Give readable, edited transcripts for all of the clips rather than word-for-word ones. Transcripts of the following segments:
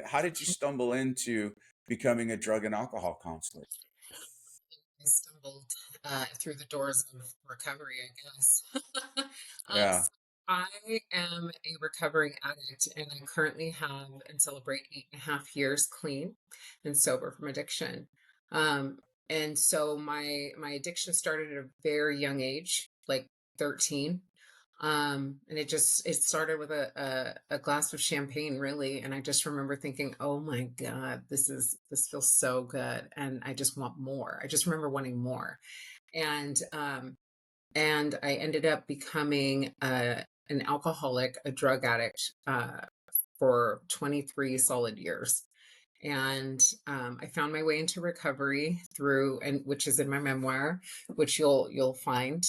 How did you stumble into becoming a drug and alcohol counselor? I stumbled through the doors of recovery, I guess. Yeah. So I am a recovering addict, and I currently have and celebrate 8.5 years clean and sober from addiction. Um, and so my addiction started at a very young age, like 13. And it started with a glass of champagne, really. And I just remember thinking, oh my God, this feels so good. And I just want more. I just remember wanting more. And and I ended up becoming an alcoholic, a drug addict, for 23 solid years. And I found my way into recovery through, and which is in my memoir, which you'll find.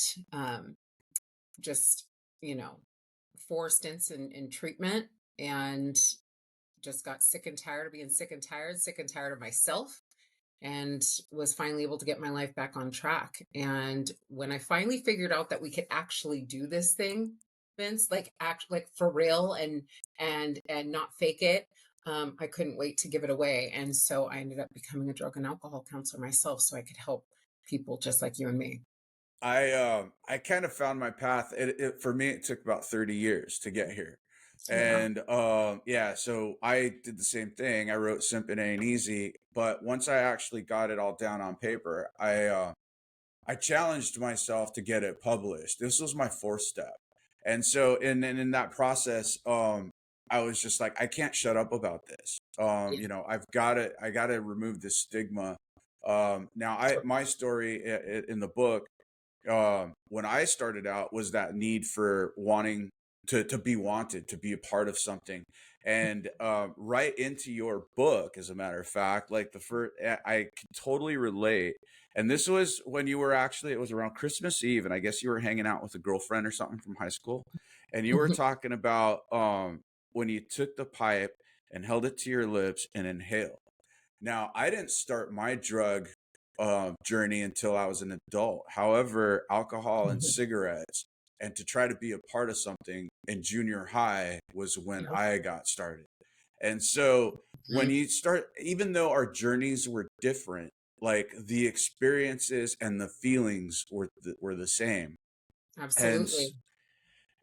Just, you know, 4 stints in treatment, and just got sick and tired of being sick and tired of myself, and was finally able to get my life back on track. And when I finally figured out that we could actually do this thing, Vince, like act like for real, and not fake it, I couldn't wait to give it away. And so I ended up becoming a drug and alcohol counselor myself so I could help people just like you and me. I kind of found my path. For me it took about 30 years to get here. Yeah. And yeah, so I did the same thing. I wrote Simpin Ain't Easy, but once I actually got it all down on paper, I challenged myself to get it published. This was my fourth step. And so in that process, I was just like, I can't shut up about this. Yeah. I gotta remove this stigma. Now I Sure. my story in the book, when I started out, was that need for wanting to be wanted, to be a part of something. And right into your book, as a matter of fact, like the first, I can totally relate. And this was when you were actually, it was around Christmas Eve, and I guess you were hanging out with a girlfriend or something from high school, and you were talking about when you took the pipe and held it to your lips and inhaled. Now, I didn't start my drug journey until I was an adult. However, alcohol and cigarettes, and to try to be a part of something in junior high, was when Yep. I got started. And so when Mhm. you start, even though our journeys were different, like the experiences and the feelings were the same. And Absolutely.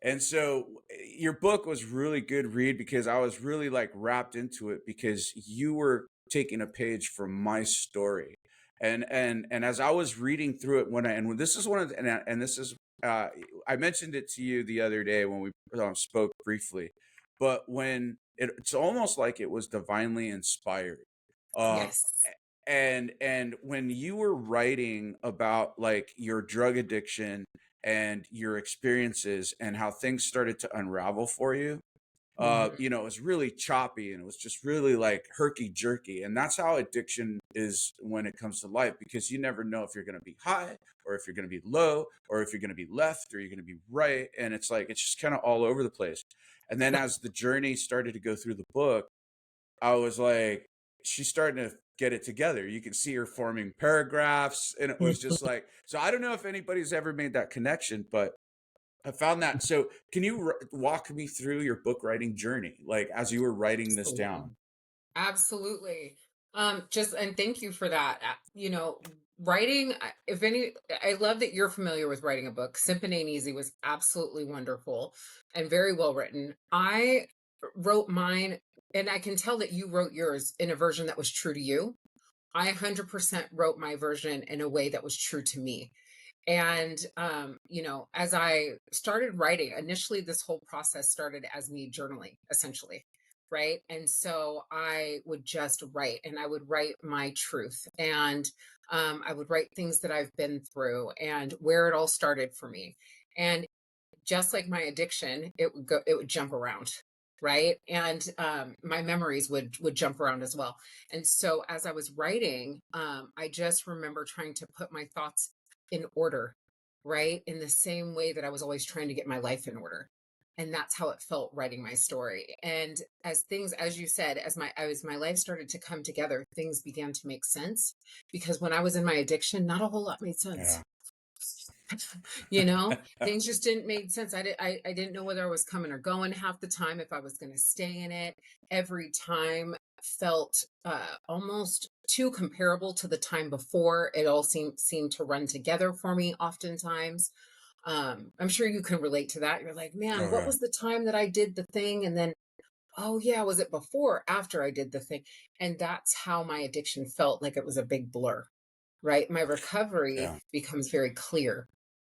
and so your book was really good read because I was really like wrapped into it because you were taking a page from my story. And as I was reading through it when this is one of the, and this is uh I mentioned it to you the other day when we spoke briefly, but when it's almost like it was divinely inspired. Um Yes. and when you were writing about like your drug addiction and your experiences and how things started to unravel for you, Mhm. it was really choppy and it was just really like herky jerky. And that's how addiction is when it comes to life, because you never know if you're going to be high or if you're going to be low or if you're going to be left or you're going to be right. And it's like, it's just kind of all over the place. And then as the journey started to go through the book, I was like, she's starting to get it together. You can see her forming paragraphs, and it was just like, so I don't know if anybody's ever made that connection, but I found that. So, can you walk me through your book writing journey, like as you were writing this Absolutely. down? Absolutely. Just and thank you for that. Writing, if any, I love that you're familiar with writing a book. Simpin Ain't Easy was absolutely wonderful and very well written. I wrote mine, and I can tell that you wrote yours in a version that was true to you. I 100% wrote my version in a way that was true to me. And as I started writing, initially this whole process started as me journaling, essentially. Right. And so I would just write, and I would write my truth, and I would write things that I've been through and where it all started for me. And just like my addiction, it would jump around. Right. And my memories would jump around as well. And so as I was writing, I just remember trying to put my thoughts in order, right? In the same way that I was always trying to get my life in order. And that's how it felt writing my story. And as things, as you said, as my life started to come together, things began to make sense. Because when I was in my addiction, not a whole lot made sense. Yeah. Things just didn't make sense. I didn't know whether I was coming or going half the time, if I was going to stay in it every time. felt almost too comparable to the time before. It all seemed to run together for me oftentimes. I'm sure you can relate to that. You're like, man, Oh what yeah. was the time that I did the thing? And then, oh yeah, was it before or after I did the thing? And that's how my addiction felt, like it was a big blur, right? My recovery Yeah. becomes very clear.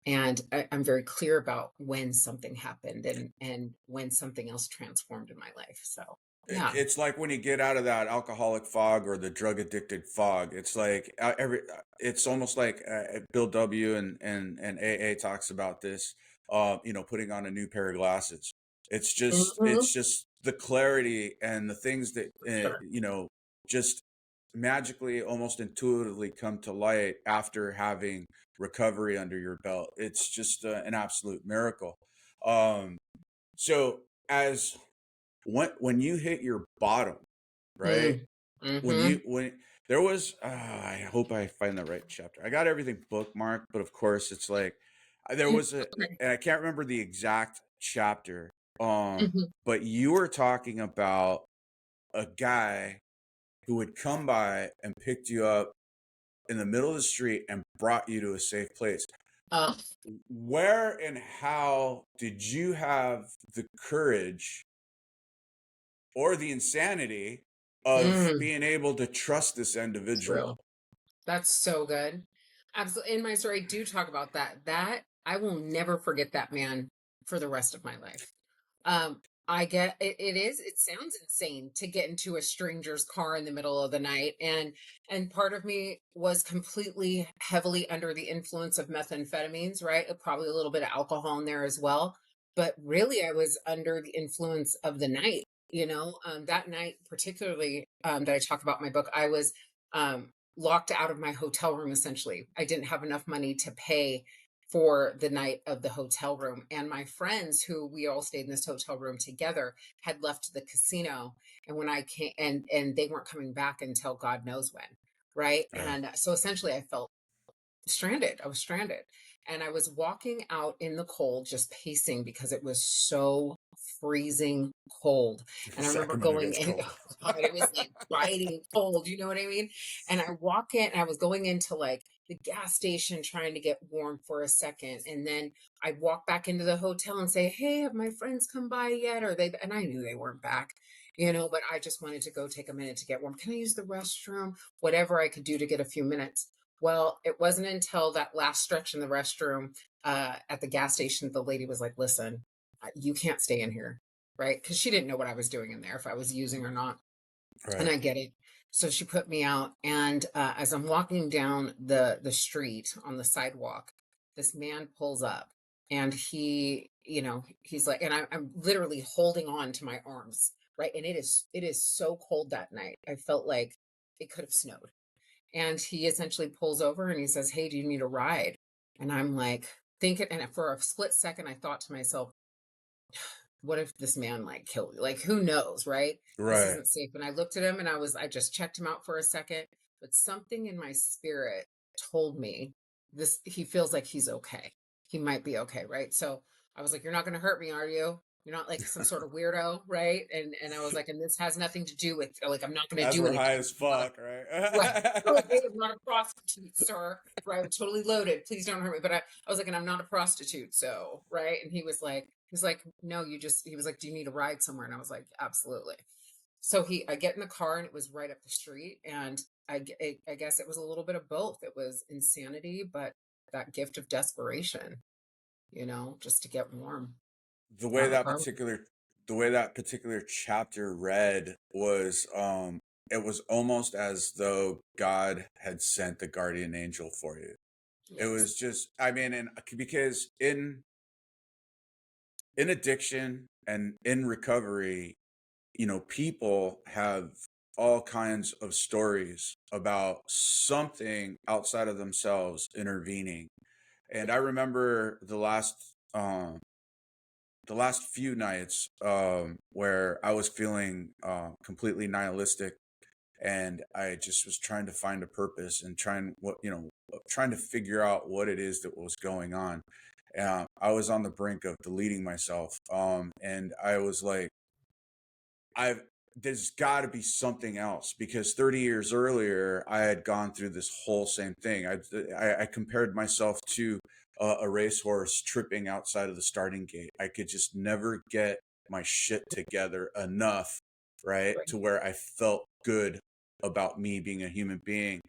And I'm very clear about when something happened and when something else transformed in my life. So yeah. It's like when you get out of that alcoholic fog or the drug addicted fog. It's like it's almost like Bill W. and AA talks about this. Putting on a new pair of glasses. Mhm. It's just the clarity and the things that Sure. just magically, almost intuitively come to light after having recovery under your belt. It's just an absolute miracle. Um, so as when you hit your bottom, right? Mm. Mhm. When there was I hope I find the right chapter. I got everything bookmarked, but of course it's like there Mm, was a okay. and I can't remember the exact chapter. Mhm. But you were talking about a guy who would come by and picked you up in the middle of the street and brought you to a safe place. Uh, Where and how did you have the courage or the insanity of mm, being able to trust this true. individual? That's so good. Absolutely. In my story, I do talk about that. That I will never forget that man for the rest of my life. Um, I get it, it sounds insane to get into a stranger's car in the middle of the night. And part of me was completely heavily under the influence of methamphetamines, right? Probably a little bit of alcohol in there as well. But really I was under the influence of the night, that night particularly, that I talk about in my book, I was um locked out of my hotel room essentially. I didn't have enough money to pay for the night of the hotel room. And my friends, who we all stayed in this hotel room together, had left the casino. And when I came, and they weren't coming back until God knows when. Right. Yeah. And so essentially I felt stranded. I was stranded. And I was walking out in the cold, just pacing because it was so freezing cold. And I remember Sacramento going gets in, cold. oh God, it was like biting cold, you know what I mean? And I walk in, and I was going into like the gas station trying to get warm for a second. And then I'd walk back into the hotel and say, hey, have my friends come by yet? Or they, and I knew they weren't back, but I just wanted to go take a minute to get warm. Can I use the restroom? Whatever I could do to get a few minutes. Well, it wasn't until that last stretch in the restroom at the gas station, the lady was like, listen, you can't stay in here. Right. Because she didn't know what I was doing in there, if I was using or not. And Right. I get it. So she put me out. And as I'm walking down the street on the sidewalk, this man pulls up and he's like, and I'm literally holding on to my arms. Right. And it is so cold that night. I felt like it could have snowed. And he essentially pulls over and he says, hey, do you need a ride? And I'm like, thinking, and for a split second, I thought to myself, what if this man like killed me? Like, who knows, right? This Right. isn't safe. And I looked at him and I just checked him out for a second, but something in my spirit told me he feels like he's okay. He might be okay, right? So I was like, you're not going to hurt me, are you? You're not like some sort of weirdo, right? And I was like, and this has nothing to do with, like, I'm not going to As do we're anything. high as I'm not a fuck, Right. Right. right? I'm not a prostitute, sir. Right. I'm totally loaded. Please don't hurt me. But I was like, and I'm not a prostitute. So, right. And he was like, no, he was like, do you need a ride somewhere? And I was like, absolutely. So I get in the car and it was right up the street. And I guess it was a little bit of both. It was insanity, but that gift of desperation, just to get warm. the way That that recovery. particular the way that particular chapter read was it was almost as though God had sent the guardian angel for you. It Yes. was just, I mean, and because in addiction and in recovery, people have all kinds of stories about something outside of themselves intervening. And I remember the last few nights where I was feeling completely nihilistic, and I just was trying to find a purpose and trying to figure out what it is that was going on. I was on the brink of deleting myself, and I was like, I've there's got to be something else, because 30 years earlier I had gone through this whole same thing. I compared myself to a racehorse tripping outside of the starting gate. I could just never get my shit together enough, right, Right. to where I felt good about me being a human being.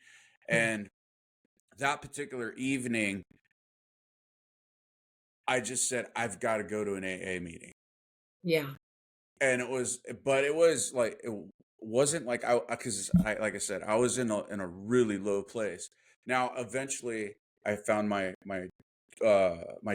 Mm. And that particular evening, I just said, I've got to go to an AA meeting. Yeah. And it was, but it was like, wasn't like because like I said, I was in a really low place. Now, eventually, I found my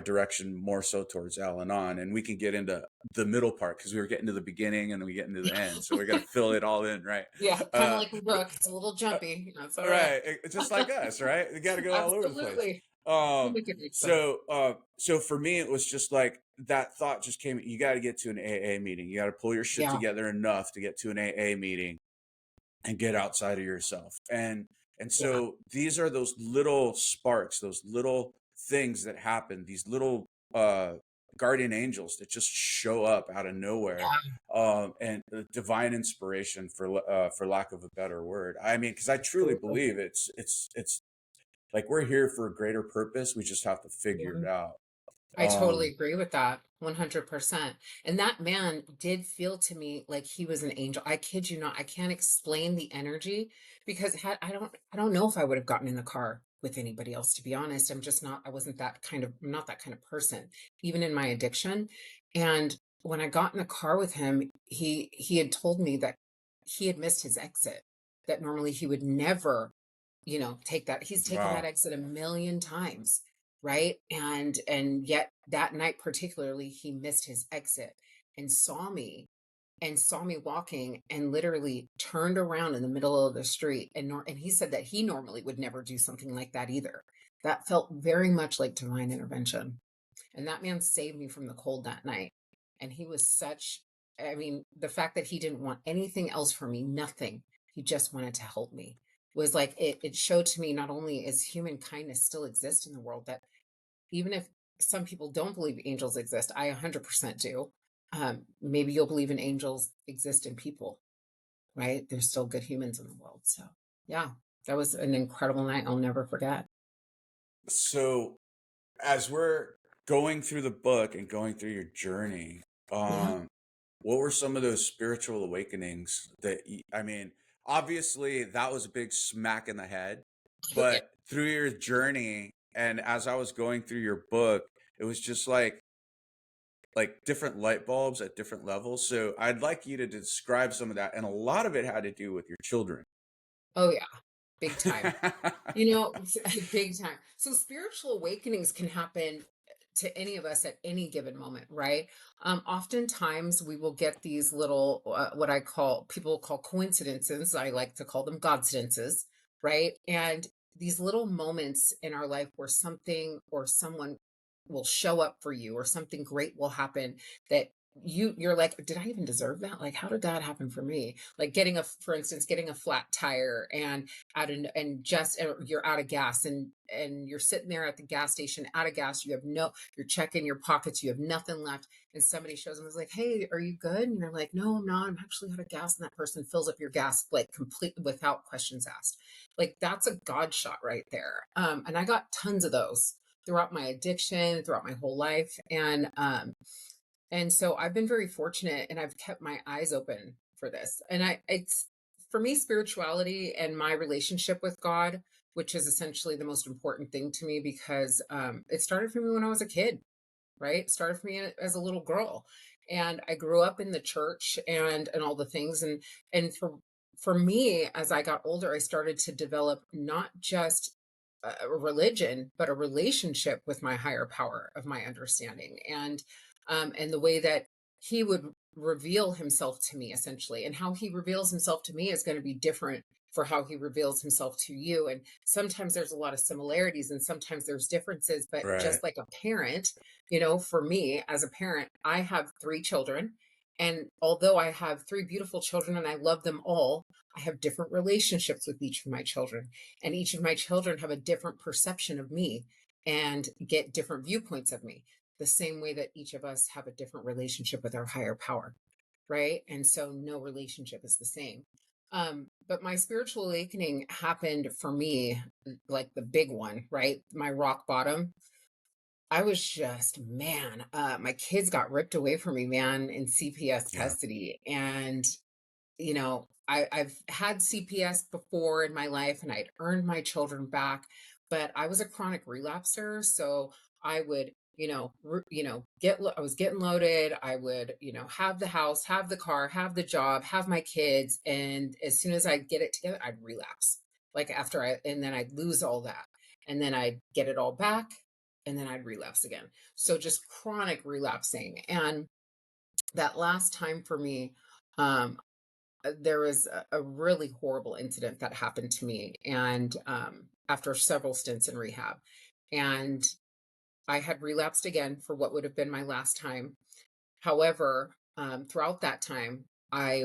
direction more so towards Al-Anon, and we can get into the middle part because we were getting to the beginning and then we get into the end, so we got to fill it all in, right? Yeah, kind of Uh, like a rook. It's a little uh, jumpy. That's all right. right, just like us, right? We got to go all over the place. Absolutely. Um, Make it make sense. so for me, it was just like that thought just came. You got to get to an AA meeting. You got to pull your shit Yeah. together enough to get to an AA meeting and get outside of yourself. And Yeah. so these are those little sparks, those little things that happen, these little guardian angels that just show up out of nowhere, Yeah. and divine inspiration, for lack of a better word. I mean, because I truly Absolutely. believe it's like we're here for a greater purpose. We just have to figure Yeah. it out. I totally Um, agree with that 100%. And that man did feel to me like he was an angel. I kid you not. I can't explain the energy because I don't know if I would have gotten in the car with anybody else, to be honest. I'm just not, I wasn't that kind of, I'm not that kind of person, even in my addiction. And when I got in the car with him, he had told me that he had missed his exit, that normally he would never, take that. He's taken that wow, exit a million times, right? And yet that night particularly, he missed his exit and saw me walking and literally turned around in the middle of the street, and he said that he normally would never do something like that either. That felt very much like divine intervention. And that man saved me from the cold that night. And he was such, I mean, the fact that he didn't want anything else from me, nothing. He just wanted to help me, was like it showed to me not only is human kindness still exist in the world, that even if some people don't believe angels exist, I 100% do. Maybe you'll believe in angels exist in people, right? There's still good humans in the world. So, yeah, that was an incredible night I'll never forget. so as we're going through the book and going through your journey, Yeah. um, what were some of those spiritual awakenings I mean, obviously that was a big smack in the head, Yeah. but through your journey and as I was going through your book, it was just like different light bulbs at different levels. So I'd like you to describe some of that, and a lot of it had to do with your children. Oh, yeah. Big time. You know, big time. So spiritual awakenings can happen to any of us at any given moment, right? Oftentimes we will get these little, what I call, people call coincidences. I like to call them godcidences, right? And these little moments in our life where something or someone will show up for you, or something great will happen, that you're like, did I even deserve that? Like, how did that happen for me? Like getting for instance, getting a flat tire, and you're out of gas, and you're sitting there at the gas station out of gas. You're checking your pockets, you have nothing left, and somebody shows up and is like, hey, are you good? And you're like, no, I'm not, I'm actually out of gas. And that person fills up your gas, like, completely without questions asked. Like, that's a god shot right there. And I got tons of those throughout my addiction, throughout my whole life. And so I've been very fortunate, and I've kept my eyes open for this. And it's, for me, spirituality and my relationship with God, which is essentially the most important thing to me, because it started for me when I was a kid, right? It started for me as a little girl. And I grew up in the church and all the things. And for me, as I got older, I started to develop not just a religion, but a relationship with my higher power of my understanding, and the way that he would reveal himself to me, essentially. And how he reveals himself to me is going to be different for how he reveals himself to you. And sometimes there's a lot of similarities and sometimes there's differences, but Right. just like a parent, for me as a parent, I have three children. And although I have three beautiful children and I love them all, I have different relationships with each of my children. And each of my children have a different perception of me and get different viewpoints of me, the same way that each of us have a different relationship with our higher power. right? And so no relationship is the same. But my spiritual awakening happened for me, like the big one, right? My rock bottom. I was just, man, my kids got ripped away from me, man, in CPS Yeah. custody. And I've had CPS before in my life and I'd earned my children back, but I was a chronic relapser. So I would, I was getting loaded. I would, have the house, have the car, have the job, have my kids. And as soon as I'd get it together, I'd relapse. And then I'd lose all that. And then I'd get it all back. And then I'd relapse again. So just chronic relapsing. And that last time for me, um, there was a really horrible incident that happened to me and after several stints in rehab, and I had relapsed again for what would have been my last time. However, throughout that time, I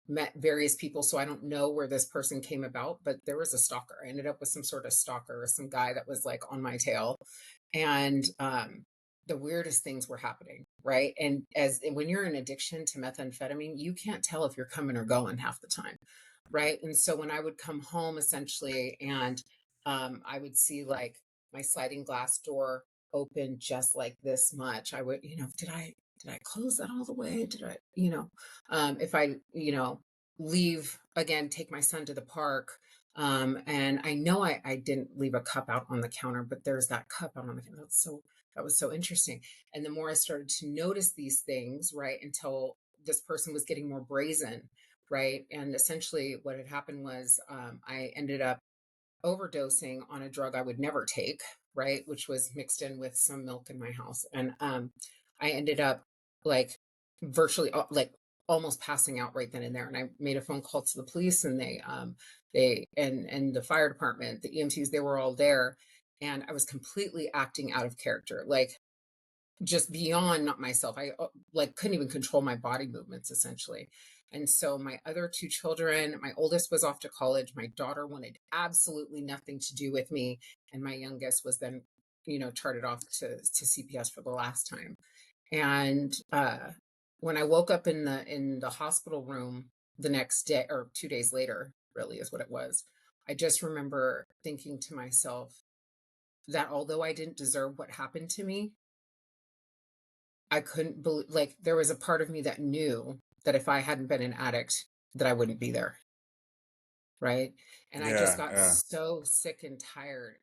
met various people, so I don't know where this person came about, but there was a stalker. I ended up with some sort of stalker, some guy that was like on my tail, and the weirdest things were happening, right? And when you're in addiction to methamphetamine, you can't tell if you're coming or going half the time, right? And so when I would come home essentially, and I would see like my sliding glass door open just like this much, I would, did I close that all the way? Did I, if I, leave again, take my son to the park. And I know I didn't leave a cup out on the counter, but there's that cup out on the counter. That was so interesting. And the more I started to notice these things, right, until this person was getting more brazen, right? And essentially what had happened was I ended up overdosing on a drug I would never take, right? Which was mixed in with some milk in my house. And I ended up like virtually like almost passing out right then and there. And I made a phone call to the police, and and the fire department, the EMTs, they were all there. And I was completely acting out of character, like just beyond not myself. I like couldn't even control my body movements essentially. And so my other two children, my oldest was off to college. My daughter wanted absolutely nothing to do with me. And my youngest was then, charted off to CPS for the last time. And when I woke up in the hospital room the next day, or 2 days later, really is what it was, I just remember thinking to myself that although I didn't deserve what happened to me, I couldn't believe, like, there was a part of me that knew that if I hadn't been an addict, that I wouldn't be there, right? And I just Yeah. got Yeah. so sick and tired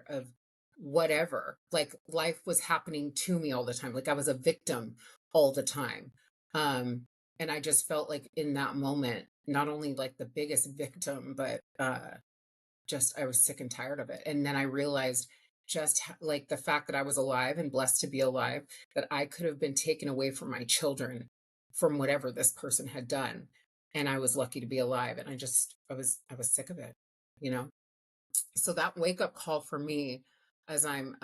of whatever. Like life was happening to me all the time. Like I was a victim all the time. Um, and I just felt like in that moment, not only like the biggest victim, but just I was sick and tired of it. And then I realized like the fact that I was alive and blessed to be alive, that I could have been taken away from my children from whatever this person had done. And I was lucky to be alive. And I was sick of it, you know? So that wake up call for me, as I'm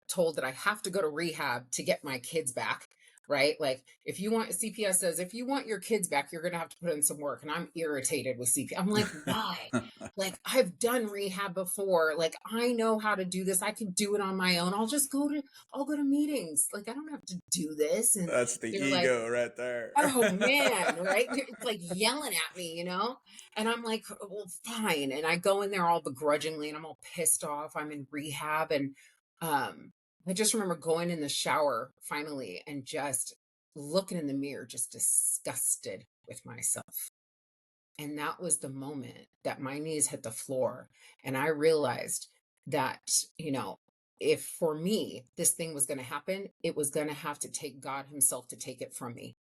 told that I have to go to rehab to get my kids back, right? Like if you want, CPS says, if you want your kids back, you're going to have to put in some work. And I'm irritated with CPS. I'm like, why? Like I've done rehab before. Like I know how to do this. I can do it on my own. I'll go to meetings. Like I don't have to do this. And That's the they're like, ego right there. oh man, right? It's like yelling at me, you know? And I'm like, well, fine. And I go in there all begrudgingly and I'm all pissed off. I'm in rehab. And I just remember going in the shower finally and just looking in the mirror, just disgusted with myself. And that was the moment that my knees hit the floor. And I realized that, if for me this thing was going to happen, it was going to have to take God Himself to take it from me.